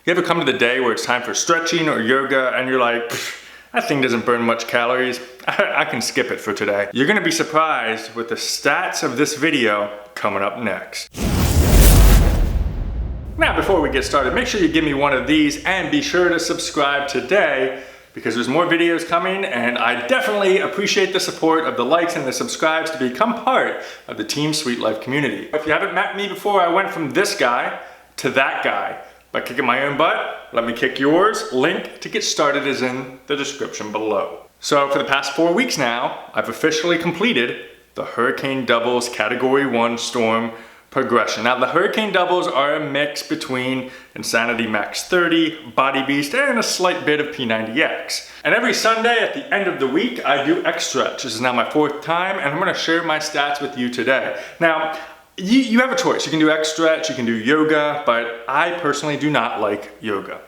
You ever come to the day where it's time for stretching or yoga and you're like, that thing doesn't burn much calories. I can skip it for today. You're gonna be surprised with the stats of this video coming up next. Now, before we get started, make sure you give me one of these and be sure to subscribe today because there's more videos coming and I definitely appreciate the support of the likes and the subscribes to become part of the Team Sweet Life community. If you haven't met me before, I went from this guy to that guy. By kicking my own butt, let me kick yours. Link to get started is in the description below. So for the past 4 weeks now, I've officially completed the Hurricane Doubles Category 1 Storm progression. Now the Hurricane Doubles are a mix between Insanity Max 30, Body Beast, and a slight bit of P90X. And every Sunday at the end of the week, I do X Stretch. This is now my 4th time, and I'm gonna share my stats with you today. Now, you have a choice. You can do X Stretch, you can do yoga, but I personally do not like yoga.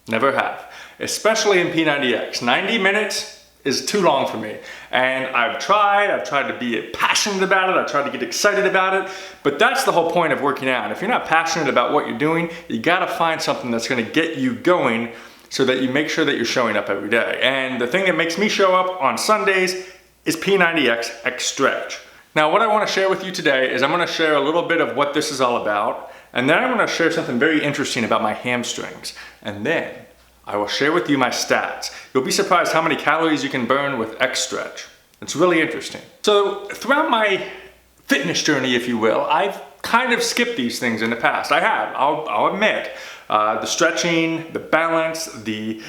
Never have. Especially in P90X. 90 minutes is too long for me. And I've tried to be passionate about it, I've tried to get excited about it, but that's the whole point of working out. If you're not passionate about what you're doing, you gotta find something that's gonna get you going so that you make sure that you're showing up every day. And the thing that makes me show up on Sundays is P90X X Stretch. Now what I want to share with you today is I'm going to share a little bit of what this is all about, and then I'm going to share something very interesting about my hamstrings, and then I will share with you my stats. You'll be surprised how many calories you can burn with X Stretch. It's really interesting. So throughout my fitness journey, if you will, I've kind of skipped these things in the past. I have, I'll admit. The stretching, the balance, the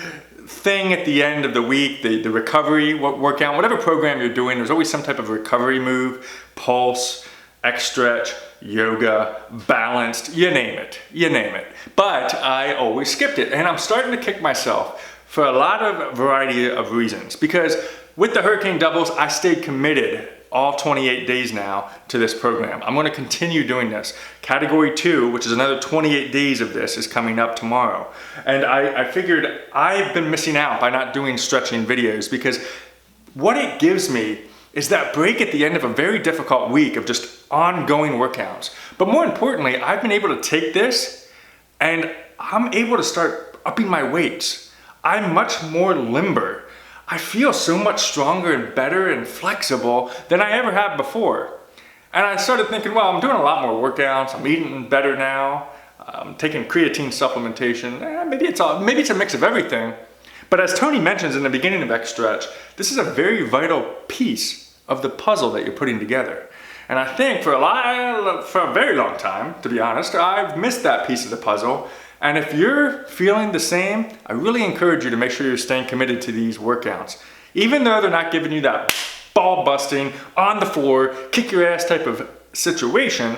thing at the end of the week, the recovery workout, whatever program you're doing, there's always some type of recovery move, pulse, X Stretch, yoga, balanced, you name it. But I always skipped it, and I'm starting to kick myself for a lot of variety of reasons, because with the Hurricane Doubles, I stayed committed all 28 days now to this program. I'm gonna continue doing this. Category 2, which is another 28 days of this, is coming up tomorrow. And I figured I've been missing out by not doing stretching videos because what it gives me is that break at the end of a very difficult week of just ongoing workouts. But more importantly, I've been able to take this and I'm able to start upping my weights. I'm much more limber. I feel so much stronger and better and flexible than I ever have before. And I started thinking, well, I'm doing a lot more workouts, I'm eating better now, I'm taking creatine supplementation, maybe it's a mix of everything. But as Tony mentions in the beginning of X Stretch, this is a very vital piece of the puzzle that you're putting together. And I think for a very long time, to be honest, I've missed that piece of the puzzle. And if you're feeling the same, I really encourage you to make sure you're staying committed to these workouts. Even though they're not giving you that ball busting, on the floor, kick your ass type of situation,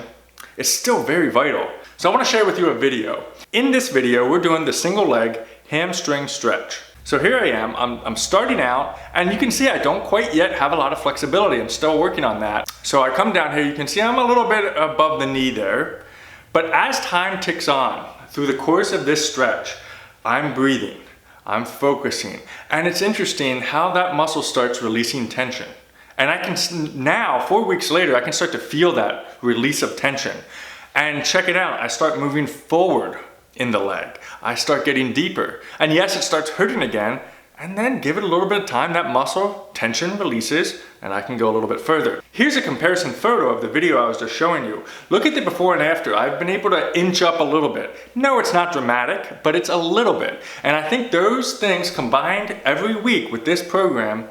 it's still very vital. So I want to share with you a video. In this video, we're doing the single leg hamstring stretch. So here I am, I'm starting out, and you can see I don't quite yet have a lot of flexibility. I'm still working on that. So I come down here, you can see I'm a little bit above the knee there. But as time ticks on, through the course of this stretch, I'm breathing, I'm focusing, and it's interesting how that muscle starts releasing tension. And I can now, 4 weeks later, I can start to feel that release of tension. And check it out, I start moving forward in the leg. I start getting deeper. And yes, it starts hurting again, and then give it a little bit of time, that muscle tension releases, and I can go a little bit further. Here's a comparison photo of the video I was just showing you. Look at the before and after. I've been able to inch up a little bit. No, it's not dramatic, but it's a little bit. And I think those things combined every week with this program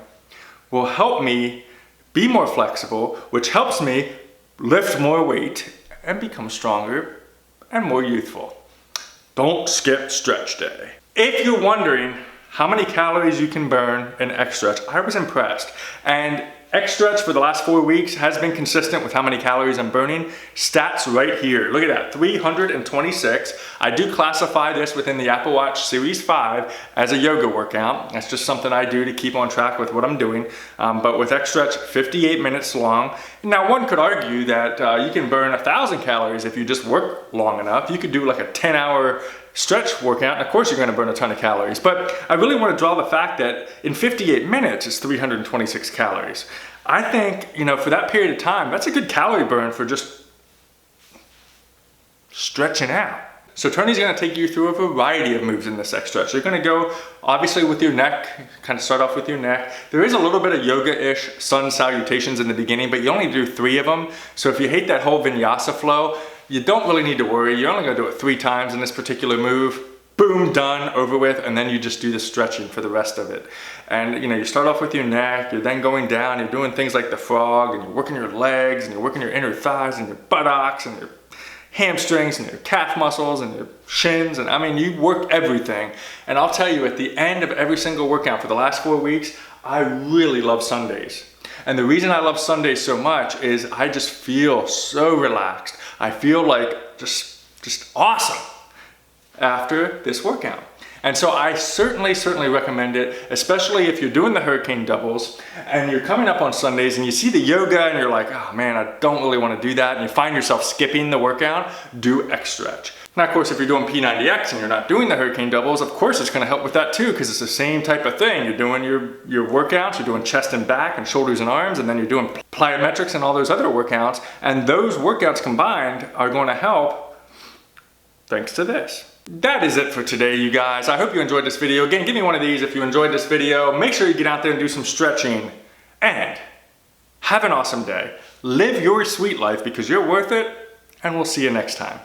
will help me be more flexible, which helps me lift more weight and become stronger and more youthful. Don't skip stretch day. If you're wondering how many calories you can burn in X Stretch, I was impressed. And X Stretch for the last 4 weeks has been consistent with how many calories I'm burning. Stats right here. Look at that, 326. I do classify this within the Apple Watch Series 5 as a yoga workout. That's just something I do to keep on track with what I'm doing. But with X Stretch, 58 minutes long. Now one could argue that you can burn 1,000 calories if you just work long enough. You could do like a 10-hour stretch workout, and of course you're going to burn a ton of calories. But I really want to draw the fact that in 58 minutes it's 326 calories. I think, for that period of time, that's a good calorie burn for just stretching out. So Tony's gonna take you through a variety of moves in this X stretch. You're gonna go, obviously, with your neck, kind of start off with your neck. There is a little bit of yoga-ish sun salutations in the beginning, but you only do 3 of them. So if you hate that whole vinyasa flow, you don't really need to worry. You're only gonna do it 3 times in this particular move. Boom, done, over with, and then you just do the stretching for the rest of it. And you start off with your neck, you're then going down, you're doing things like the frog, and you're working your legs, and you're working your inner thighs, and your buttocks, and your hamstrings, and your calf muscles, and your shins, and I mean, you work everything. And I'll tell you, at the end of every single workout for the last 4 weeks, I really love Sundays. And the reason I love Sundays so much is I just feel so relaxed. I feel like just awesome after this workout. And so I certainly recommend it, especially if you're doing the hurricane doubles and you're coming up on Sundays and you see the yoga and you're like, oh man, I don't really want to do that, and you find yourself skipping the workout, do X stretch. Now, of course, if you're doing P90X and you're not doing the hurricane doubles, of course it's going to help with that too, because it's the same type of thing. You're doing your workouts, you're doing chest and back and shoulders and arms, and then you're doing plyometrics and all those other workouts, and those workouts combined are going to help thanks to this. That is it for today, you guys. I hope you enjoyed this video. Again, give me one of these if you enjoyed this video. Make sure you get out there and do some stretching. And have an awesome day. Live your sweet life because you're worth it, and we'll see you next time.